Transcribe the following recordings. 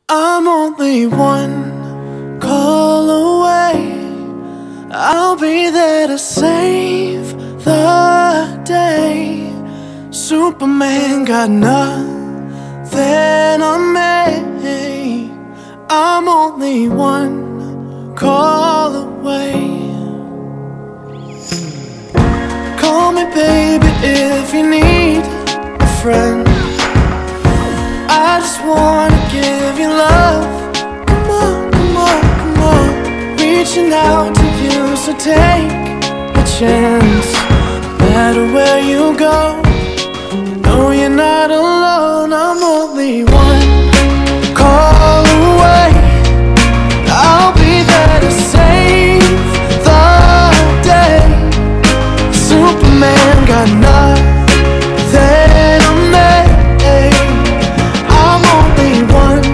I'm only one call away. I'll be there to save the day. Superman got nothing on me. I'm only one call away. Call me baby if you need a friend. I just wanna give you love. Come on, come on, come on. Reaching out to you, so take a chance. No matter where you go, you know you're not alone. I'm only one call away. I'll be there to save the day. Superman got nothing on me. I'm only one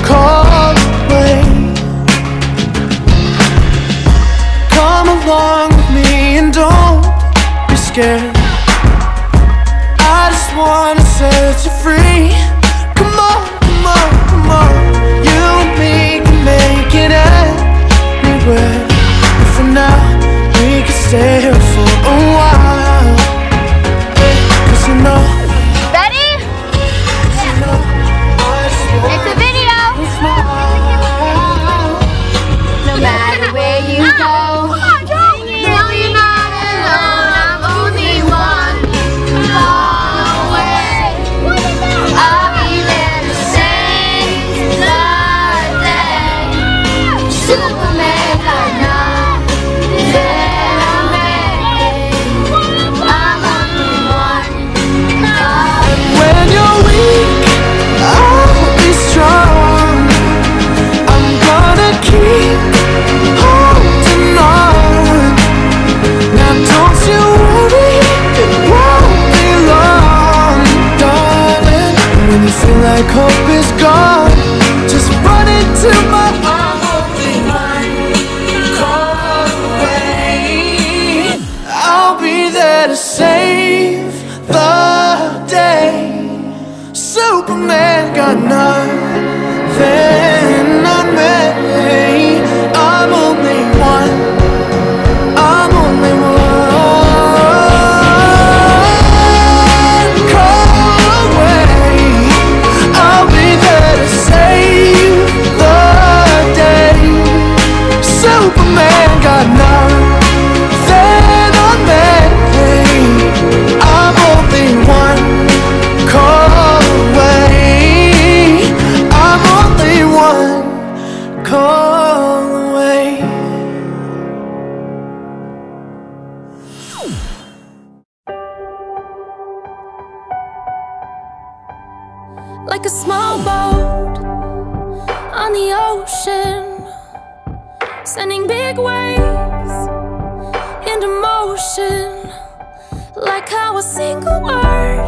call away. Come along with me and don't be scared. I just wanna set you free. Come on, come on, come on. You and me can make it anywhere. And for now, we can stay here for a while. Cause you know. Ready? It's a video. No matter where you go, you know you're not alone. I'm only one call away. I'll be there to save the day. Superman got nothing on me. I'm only one call. When you're weak, I'll be strong. I'm gonna keep holding on. Now don't you worry, it won't be long, darling. When you feel like hope is gone, just run into my arms. Only one call away. I'll be there to save the day. Superman got nothing on me. I'm only one. I'm only one call away. I'll be there to save the day. Superman got nothing on me. I'm only one call away. I'm only one call away. Like a small boat on the ocean, sending big waves into motion. Like how a single word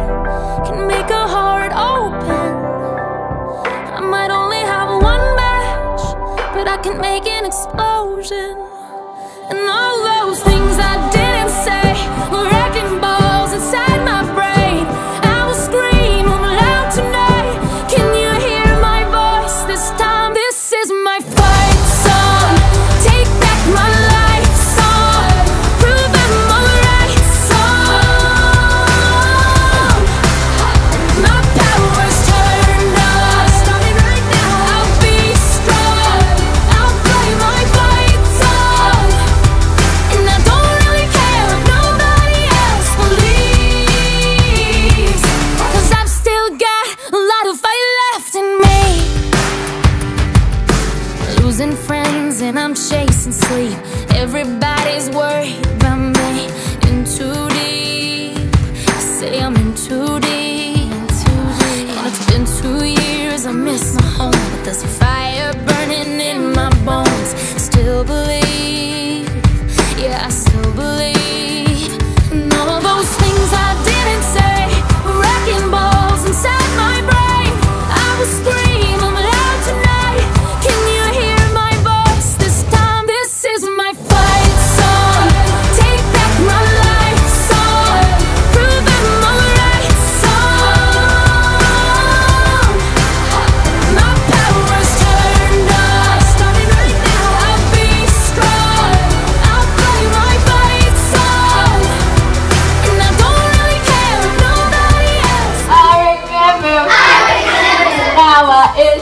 can make a heart open. I might only have one match, but I can make an explosion. And all those things I didn't say were wrecking balls inside my brain. I will scream loud tonight. Can you hear my voice this time? This is my fight song. Take back my life song. Prove I'm alright song. My power's turned on. Starting right now. I'll be strong. I'll play my fight song. And I don't really care if nobody else believes, 'cause I've still got a lot of fight left in me. Losing friends and I'm chasing sleep. Everybody's worried about me. In too deep. I say I'm in too deep. And it's been 2 years, I miss my home, but there's a fire burning in my bones. Still believe, yeah, I still believe. And all those things I didn't say were wrecking balls inside my brain. I will scream loud tonight. Can you hear my voice this time? This is my fight song. Take back my life song. Prove I'm alright song. My power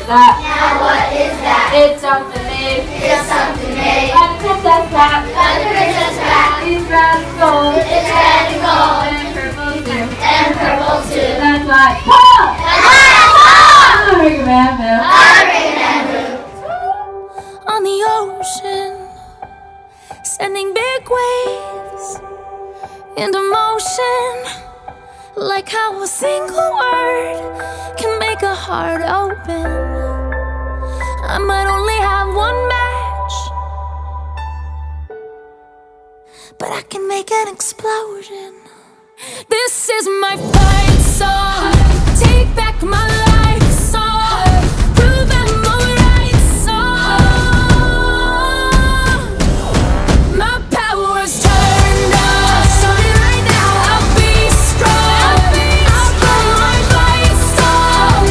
that? Now what is that? It's something made. It's something made. By the princess hat. By the princess hat. It's red and gold. It's red and gold. And purple too. And purple too. That's why. Paul! That's why it's Paul! I'm a man, Bill. I'm a man. On the ocean, sending big waves into motion, like how a single word can make a heart open. I might only have one match, but I can make an explosion. This is my fight song. Take back my life song. Prove I'm alright song. My power's turned on. So right now I'll be strong. I'll blow my fight song.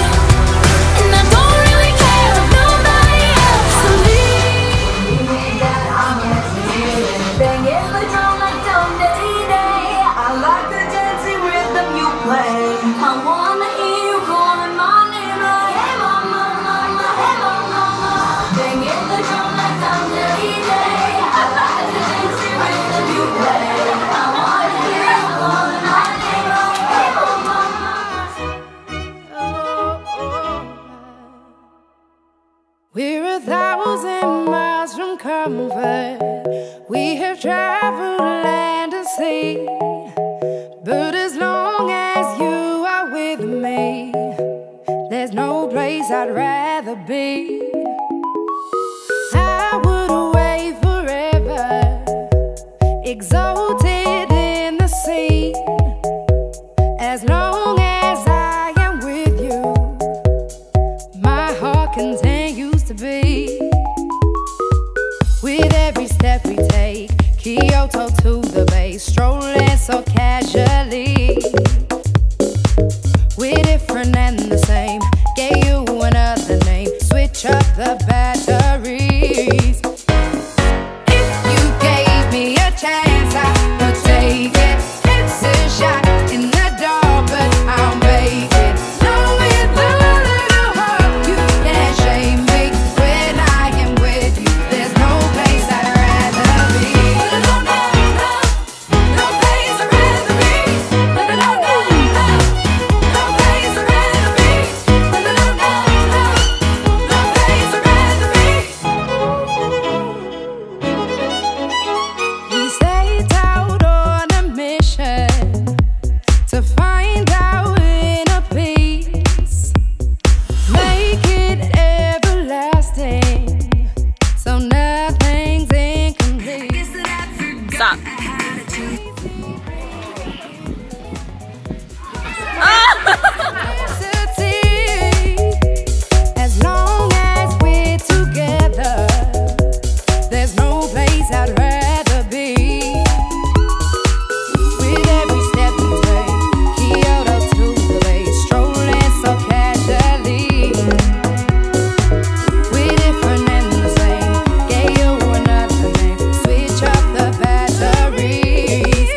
And I don't really care if nobody else believes that I'm banging the drum like Tom Day. I like the dancing rhythm you play. I wanna hear you calling my name like, hey mama, mama, hey mama, mama. Banging the drum like Tom Day. I like the dancing rhythm you play. I wanna hear you calling my name like, hey mama, mama. We're 1,000 miles from comfort. We have traveled land and sea. But as long as you are with me, there's no place I'd rather be. I would away forever, exalted in the sea. As long as I am with you, my heart continues to beat. With every step we take, Kyoto to the bay, strolling so casually. We're different and the same. Gave you another name. Switch up the batteries. If you gave me a chance, I would take it. It's a shot in the dark, but I'll make it. Knowing the little heart, you can't shame me. When I am with you, there's no place I'd rather be. No, no, no, no place I'd rather be. No, no, no, no, no place I'd rather be. No, no, no, no, no place I'd rather be. We set out on a mission to find our inner peace, make it everlasting, so nothing's incomplete. Stop. As long as we're together, there's no place I'd rather be. With every step we take, Kyoto to the bay, strolling so casually. We're different and the same. Gave you another name. Switch up the batteries.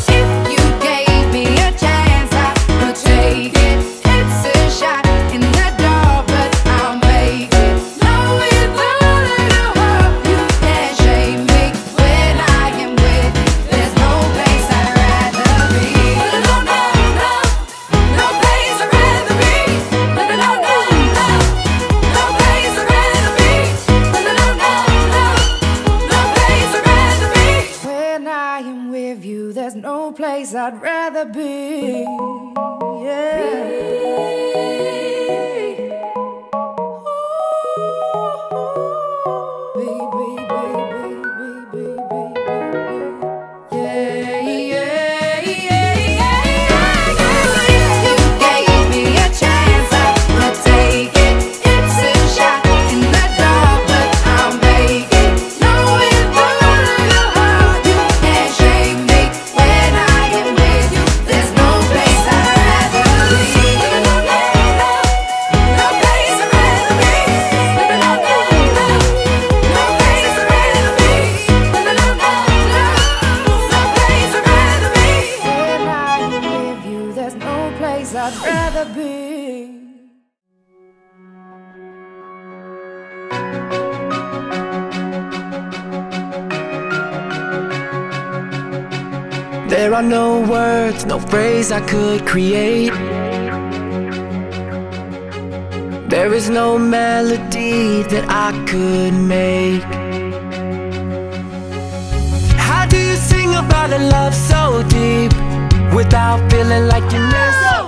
If you gave me a chance, I would take it. It's a shot in the dark, but I'll make it. Knowing the little heart, you can't shame me. When I am with you, there's no place I'd rather be. No, no, no, no place I'd rather be. No, no, no, no, no place I'd rather be. No, no, no, no, no place I'd rather be. When I am with you, there's no place I'd rather be. There's no place I'd rather be. There are no words, no phrase I could create. There is no melody that I could make. How do you sing about a love so deep without feeling like you miss?